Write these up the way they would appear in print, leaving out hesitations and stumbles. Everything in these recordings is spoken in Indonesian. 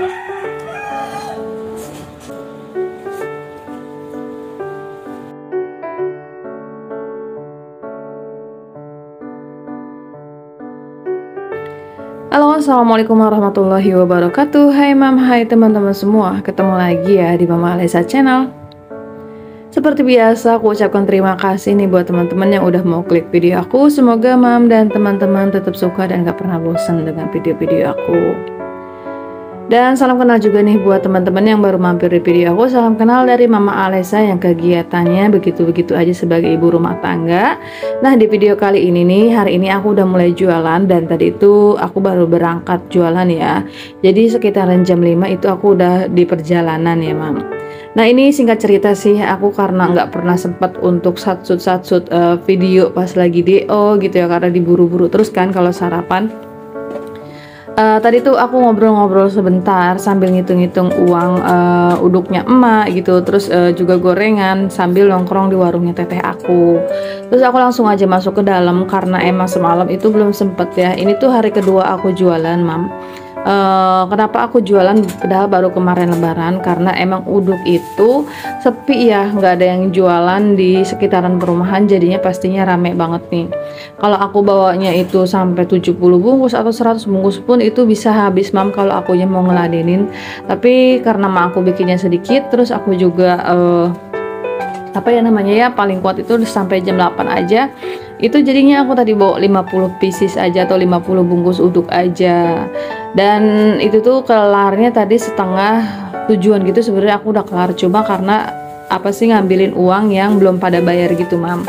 Halo, assalamualaikum warahmatullahi wabarakatuh. Hai mam, hai teman-teman semua. Ketemu lagi ya di Mama Alesa Channel. Seperti biasa, aku ucapkan terima kasih nih buat teman-teman yang udah mau klik video aku. Semoga mam dan teman-teman tetap suka dan gak pernah bosan dengan video-video aku. Dan salam kenal juga nih buat teman-teman yang baru mampir di video aku. Salam kenal dari Mama Alesa yang kegiatannya begitu-begitu aja sebagai ibu rumah tangga. Nah, di video kali ini nih, hari ini aku udah mulai jualan. Dan tadi itu aku baru berangkat jualan ya. Jadi sekitaran jam 5 itu aku udah di perjalanan ya mam. Nah, ini singkat cerita sih, aku karena nggak pernah sempat untuk satsut video pas lagi DO gitu ya, karena diburu-buru terus kan kalau sarapan. Tadi tuh aku ngobrol-ngobrol sebentar sambil ngitung-ngitung uang uduknya emak gitu, terus juga gorengan sambil nongkrong di warungnya teteh aku. Terus aku langsung aja masuk ke dalam karena emang semalam itu belum sempet ya. Ini tuh hari kedua aku jualan mam. Kenapa aku jualan padahal baru kemarin lebaran? Karena emang uduk itu sepi ya, nggak ada yang jualan di sekitaran perumahan, jadinya pastinya rame banget nih. Kalau aku bawanya itu sampai 70 bungkus atau 100 bungkus pun itu bisa habis mam kalau akunya mau ngeladenin. Tapi karena mak aku bikinnya sedikit, terus aku juga apa ya namanya ya, paling kuat itu sampai jam 8 aja. Itu jadinya aku tadi bawa 50 pieces aja atau 50 bungkus uduk aja. Dan itu tuh kelarnya tadi setengah tujuan gitu, sebenarnya aku udah kelar, cuma karena apa sih ngambilin uang yang belum pada bayar gitu mam.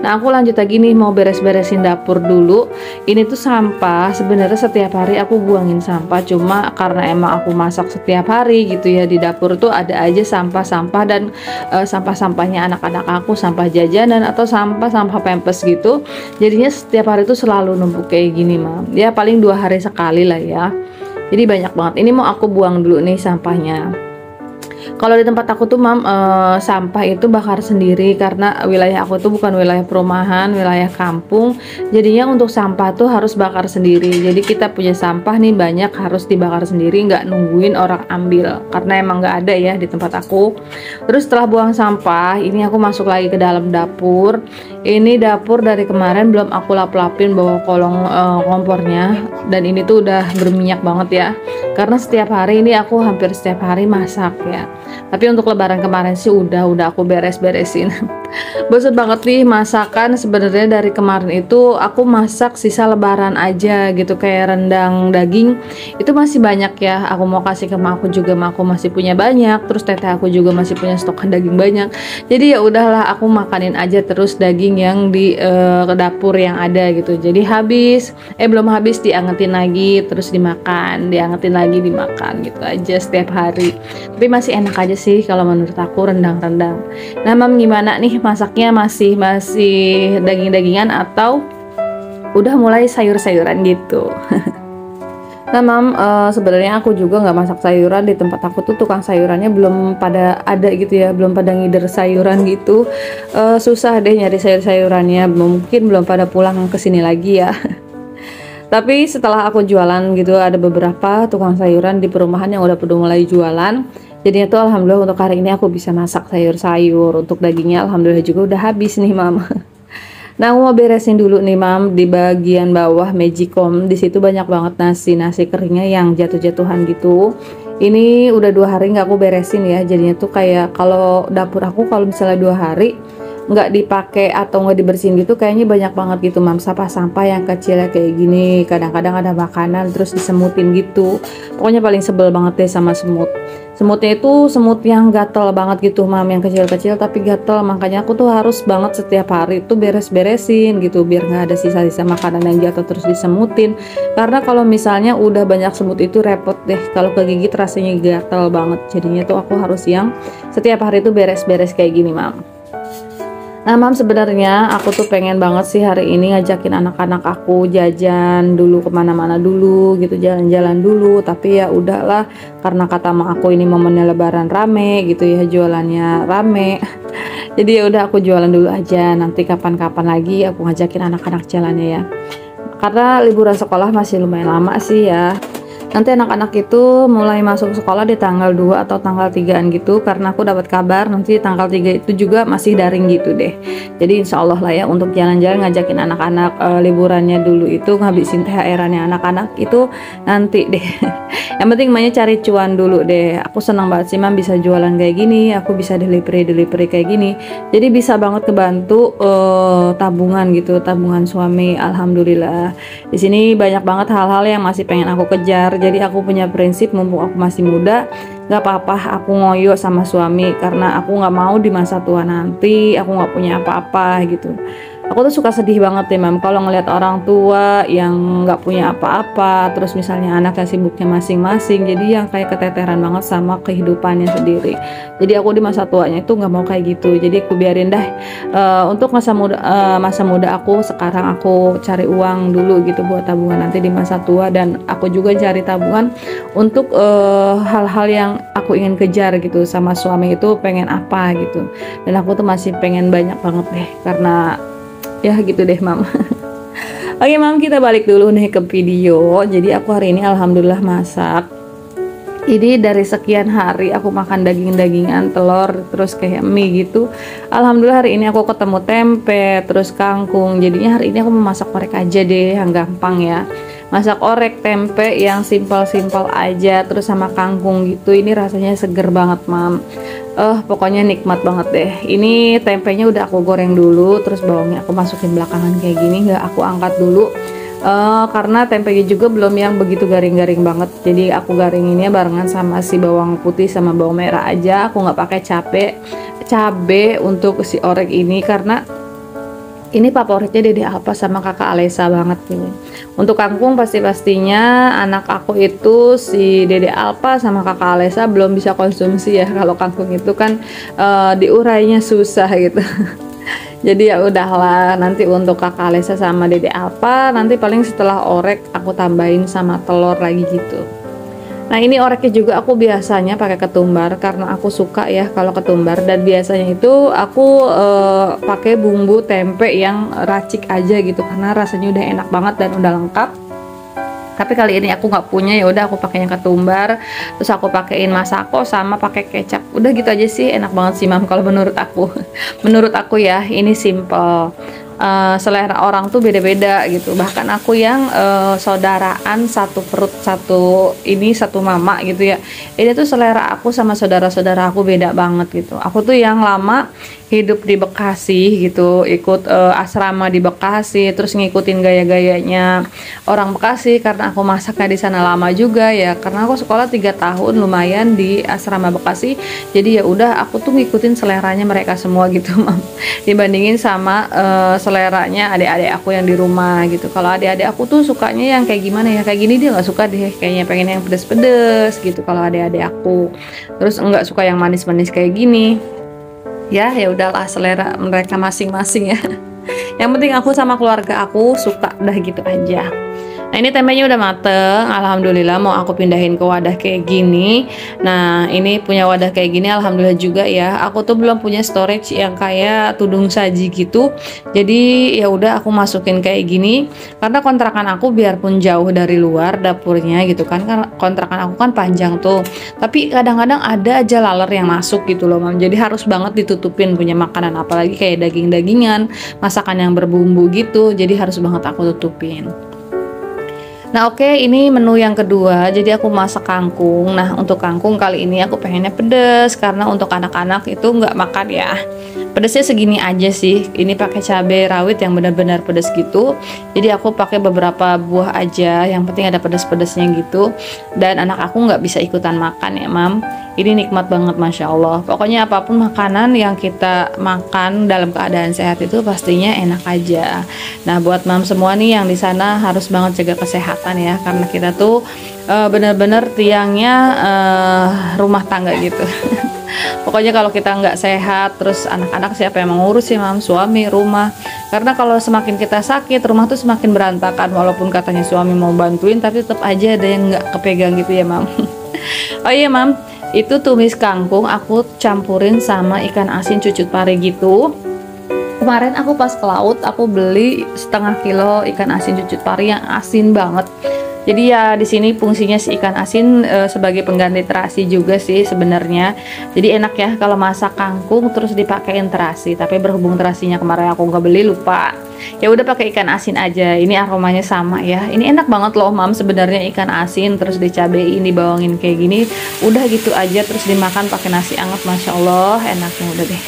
Nah, aku lanjut lagi nih, mau beres-beresin dapur dulu. Ini tuh sampah, sebenarnya setiap hari aku buangin sampah, cuma karena emang aku masak setiap hari gitu ya, di dapur tuh ada aja sampah-sampah dan sampah-sampahnya anak-anak aku, sampah jajanan atau sampah-sampah pempes gitu. Jadinya setiap hari tuh selalu numpuk kayak gini mam. Ya paling 2 hari sekali lah ya. Jadi banyak banget. Ini mau aku buang dulu nih sampahnya. Kalau di tempat aku tuh mam, sampah itu bakar sendiri karena wilayah aku tuh bukan wilayah perumahan, wilayah kampung. Jadinya untuk sampah tuh harus bakar sendiri. Jadi kita punya sampah nih banyak harus dibakar sendiri, nggak nungguin orang ambil. Karena emang nggak ada ya di tempat aku. Terus setelah buang sampah, ini aku masuk lagi ke dalam dapur. Ini dapur dari kemarin belum aku lap-lapin bawah kolong kompornya. Dan ini tuh udah berminyak banget ya. Karena setiap hari ini aku hampir setiap hari masak ya. Tapi untuk lebaran kemarin sih udah aku beres-beresin. Bosan banget nih masakan. Sebenarnya dari kemarin itu aku masak sisa lebaran aja gitu, kayak rendang daging itu masih banyak ya. Aku mau kasih ke mak aku juga, mak aku masih punya banyak. Terus teteh aku juga masih punya stokan daging banyak. Jadi ya udahlah, aku makanin aja terus daging yang di ke dapur yang ada gitu. Jadi belum habis diangetin lagi, terus dimakan, diangetin lagi dimakan gitu aja setiap hari. Tapi masih enak aja sih kalau menurut aku rendang-rendang. Nah mam, gimana nih masaknya, masih daging-dagingan atau udah mulai sayur-sayuran gitu? Nah mam, sebenarnya aku juga nggak masak sayuran. Di tempat aku tuh tukang sayurannya belum pada ada gitu ya, belum pada ngider sayuran gitu. Susah deh nyari sayur-sayurannya, mungkin belum pada pulang ke sini lagi ya. Tapi setelah aku jualan gitu, ada beberapa tukang sayuran di perumahan yang udah mulai jualan. Jadinya tuh alhamdulillah untuk hari ini aku bisa masak sayur-sayur. Untuk dagingnya alhamdulillah juga udah habis nih mam. Nah, aku mau beresin dulu nih mam di bagian bawah magicom. Di situ banyak banget nasi keringnya yang jatuh-jatuhan gitu. Ini udah 2 hari nggak aku beresin ya. Jadinya tuh kayak kalau dapur aku kalau misalnya 2 hari nggak dipakai atau nggak dibersihin gitu, kayaknya banyak banget gitu mam, sampah-sampah yang kecil kayak gini. Kadang-kadang ada makanan terus disemutin gitu. Pokoknya paling sebel banget deh sama semut. Semutnya itu semut yang gatel banget gitu mam, yang kecil-kecil tapi gatel. Makanya aku tuh harus banget setiap hari tuh beres-beresin gitu, biar nggak ada sisa-sisa makanan yang jatuh terus disemutin. Karena kalau misalnya udah banyak semut itu repot deh, kalau kegigit rasanya gatel banget. Jadinya tuh aku harus yang setiap hari tuh beres-beres kayak gini mam. Nah mam, sebenarnya aku tuh pengen banget sih hari ini ngajakin anak-anak aku jajan dulu kemana-mana dulu gitu, jalan-jalan dulu. Tapi ya udahlah, karena kata mak aku ini momennya lebaran rame gitu ya, jualannya rame. Jadi ya udah aku jualan dulu aja, nanti kapan-kapan lagi aku ngajakin anak-anak jalannya ya. Karena liburan sekolah masih lumayan lama sih ya. Nanti anak-anak itu mulai masuk sekolah di tanggal 2 atau tanggal 3-an gitu, karena aku dapat kabar nanti tanggal 3 itu juga masih daring gitu deh. Jadi insya Allah lah ya untuk jalan-jalan ngajakin anak-anak liburannya dulu itu ngabisin THR-annya anak-anak itu nanti deh. Yang penting emaknya cari cuan dulu deh. Aku senang banget sih Mam bisa jualan kayak gini, aku bisa delivery kayak gini. Jadi bisa banget kebantu tabungan gitu, tabungan suami. Alhamdulillah. Di sini banyak banget hal-hal yang masih pengen aku kejar. Jadi aku punya prinsip mumpung aku masih muda, gak apa-apa aku ngoyo sama suami karena aku gak mau di masa tua nanti aku gak punya apa-apa gitu. Aku tuh suka sedih banget ya Mam kalau ngeliat orang tua yang nggak punya apa-apa, terus misalnya anaknya sibuknya masing-masing, jadi yang kayak keteteran banget sama kehidupannya sendiri. Jadi aku di masa tuanya itu nggak mau kayak gitu, jadi aku biarin dah untuk masa muda aku sekarang aku cari uang dulu gitu buat tabungan nanti di masa tua, dan aku juga cari tabungan untuk hal-hal yang aku ingin kejar gitu sama suami itu pengen apa gitu, dan aku tuh masih pengen banyak banget deh karena ya gitu deh Mam. Oke Mam, kita balik dulu nih ke video. Jadi aku hari ini alhamdulillah masak. Ini dari sekian hari aku makan daging-dagingan, telur, terus kayak mie gitu. Alhamdulillah hari ini aku ketemu tempe, terus kangkung. Jadinya hari ini aku mau masak orek aja deh, yang gampang ya. Masak orek tempe yang simpel-simpel aja, terus sama kangkung gitu. Ini rasanya seger banget Mam. Pokoknya nikmat banget deh. Ini tempenya udah aku goreng dulu, terus bawangnya aku masukin belakangan kayak gini, nggak aku angkat dulu. Karena tempenya juga belum yang begitu garing-garing banget, jadi aku garinginnya barengan sama si bawang putih sama bawang merah aja. Aku nggak pakai cabe untuk si orek ini karena ini favoritnya Dede Alpa sama kakak Alesa banget nih. Untuk kangkung pastinya anak aku itu si Dede Alpa sama kakak Alesa belum bisa konsumsi ya. Kalau kangkung itu kan diurainya susah gitu. Jadi ya udahlah, nanti untuk kakak Alesa sama Dede Alpa nanti paling setelah orek aku tambahin sama telur lagi gitu. Nah ini oreknya juga aku biasanya pakai ketumbar karena aku suka ya kalau ketumbar, dan biasanya itu aku pakai bumbu tempe yang racik aja gitu karena rasanya udah enak banget dan udah lengkap. Tapi kali ini aku nggak punya, ya udah aku pakai yang ketumbar, terus aku pakein masako sama pakai kecap. Udah gitu aja sih, enak banget sih Mam kalau menurut aku. Menurut aku ya ini simple. Selera orang tuh beda-beda gitu. Bahkan aku yang saudaraan satu perut satu mama gitu ya, ini tuh selera aku sama saudara-saudara aku beda banget gitu. Aku tuh yang lama hidup di Bekasi gitu, ikut asrama di Bekasi, terus ngikutin gaya-gayanya orang Bekasi karena aku masaknya di sana lama juga ya, karena aku sekolah 3 tahun lumayan di asrama Bekasi. Jadi ya udah aku tuh ngikutin seleranya mereka semua gitu Mam, dibandingin sama seleranya adik-adik aku yang di rumah gitu. Kalau adik-adik aku tuh sukanya yang kayak gimana ya, kayak gini dia nggak suka deh, kayaknya pengen yang pedes-pedes gitu kalau adik-adik aku, terus nggak suka yang manis-manis kayak gini. Ya udahlah, selera mereka masing-masing ya. Yang penting aku sama keluarga aku suka, udah gitu aja. Nah ini tempenya udah mateng, alhamdulillah. Mau aku pindahin ke wadah kayak gini. Nah ini punya wadah kayak gini, alhamdulillah juga ya. Aku tuh belum punya storage yang kayak tudung saji gitu. Jadi ya udah aku masukin kayak gini. Karena kontrakan aku biarpun jauh dari luar dapurnya gitu kan, kontrakan aku kan panjang tuh. Tapi kadang-kadang ada aja laler yang masuk gitu loh Mam. Jadi harus banget ditutupin punya makanan, apalagi kayak daging-dagingan, masakan yang berbumbu gitu. Jadi harus banget aku tutupin. Nah oke, ini menu yang kedua. Jadi aku masak kangkung. Nah untuk kangkung kali ini aku pengennya pedes karena untuk anak-anak itu nggak makan ya. Pedesnya segini aja sih. Ini pakai cabai rawit yang benar-benar pedes gitu. Jadi aku pakai beberapa buah aja. Yang penting ada pedes-pedesnya gitu. Dan anak aku nggak bisa ikutan makan ya Mam. Ini nikmat banget Masya Allah. Pokoknya apapun makanan yang kita makan dalam keadaan sehat itu pastinya enak aja. Nah buat Mam semua nih yang di sana harus banget jaga kesehatan ya, karena kita tuh bener-bener tiangnya rumah tangga gitu. Pokoknya kalau kita nggak sehat, terus anak-anak siapa yang mengurus sih Mam? Suami, rumah. Karena kalau semakin kita sakit, rumah tuh semakin berantakan. Walaupun katanya suami mau bantuin, tapi tetap aja ada yang nggak kepegang gitu ya Mam. Oh iya Mam, itu tumis kangkung aku campurin sama ikan asin cucut pari gitu. Kemarin aku pas ke laut aku beli setengah kilo ikan asin cucut pari yang asin banget. Jadi ya di sini fungsinya si ikan asin sebagai pengganti terasi juga sih sebenarnya. Jadi enak ya kalau masak kangkung terus dipakein terasi. Tapi berhubung terasinya kemarin aku nggak beli, lupa. Ya udah pakai ikan asin aja. Ini aromanya sama ya. Ini enak banget loh mam sebenarnya, ikan asin terus dicabein, dibawangin kayak gini. Udah gitu aja terus dimakan pakai nasi anget, masya Allah enaknya udah deh.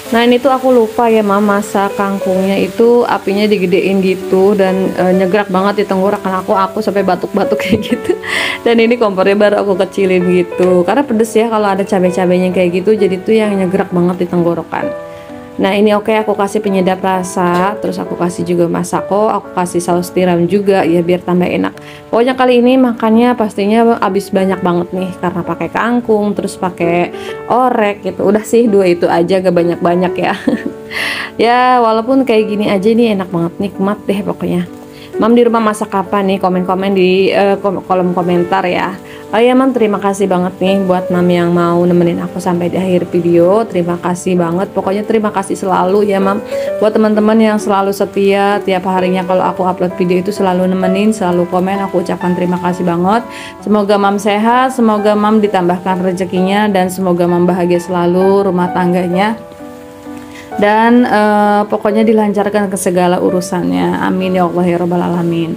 Nah ini tuh aku lupa ya mam, masak kangkungnya itu apinya digedein gitu dan nyegrak banget di tenggorokan aku sampai batuk-batuk kayak gitu. Dan ini kompornya baru aku kecilin gitu karena pedes ya kalau ada cabai-cabainya kayak gitu, jadi tuh yang nyegrak banget di tenggorokan. Nah ini oke, aku kasih penyedap rasa, terus aku kasih juga masako, aku kasih saus tiram juga ya biar tambah enak. Pokoknya kali ini makannya pastinya habis banyak banget nih karena pakai kangkung terus pakai orek gitu. Udah sih dua itu aja, gak banyak-banyak ya. Ya walaupun kayak gini aja ini enak banget, nikmat deh pokoknya. Mam di rumah masak apa nih? Komen-komen di kolom komentar ya. Oh ya mam, terima kasih banget nih buat mam yang mau nemenin aku sampai di akhir video. Terima kasih banget, pokoknya terima kasih selalu ya mam. Buat teman-teman yang selalu setia tiap harinya kalau aku upload video itu selalu nemenin, selalu komen, aku ucapkan terima kasih banget. Semoga mam sehat, semoga mam ditambahkan rezekinya, dan semoga mam bahagia selalu rumah tangganya. Dan pokoknya dilancarkan ke segala urusannya, amin ya Allah ya rabbal alamin.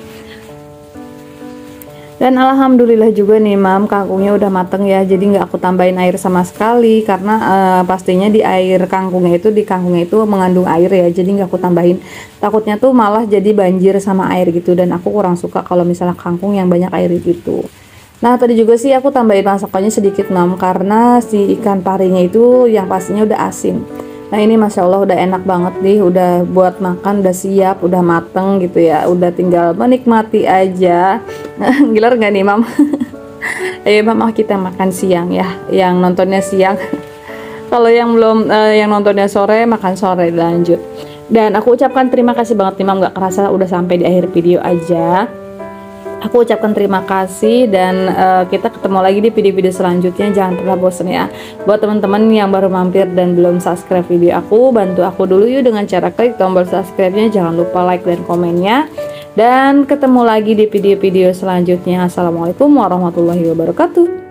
Dan alhamdulillah juga nih mam, kangkungnya udah mateng ya, jadi nggak aku tambahin air sama sekali karena pastinya di kangkungnya itu mengandung air ya, jadi nggak aku tambahin, takutnya tuh malah jadi banjir sama air gitu, dan aku kurang suka kalau misalnya kangkung yang banyak air gitu. Nah tadi juga sih aku tambahin masakannya sedikit mam, karena si ikan parinya itu yang pastinya udah asin. Nah ini masya Allah udah enak banget nih, udah buat makan, udah siap, udah mateng gitu ya, udah tinggal menikmati aja. Gilar nggak nih mam? Ayo mam, kita makan siang ya, yang nontonnya siang. Kalau yang belum yang nontonnya sore, makan sore lanjut. Dan aku ucapkan terima kasih banget nih mam, nggak kerasa udah sampai di akhir video aja. Aku ucapkan terima kasih, dan kita ketemu lagi di video-video selanjutnya. Jangan pernah bosan ya. Buat teman-teman yang baru mampir dan belum subscribe video aku, bantu aku dulu yuk dengan cara klik tombol subscribe-nya. Jangan lupa like dan komennya. Dan ketemu lagi di video-video selanjutnya. Assalamualaikum warahmatullahi wabarakatuh.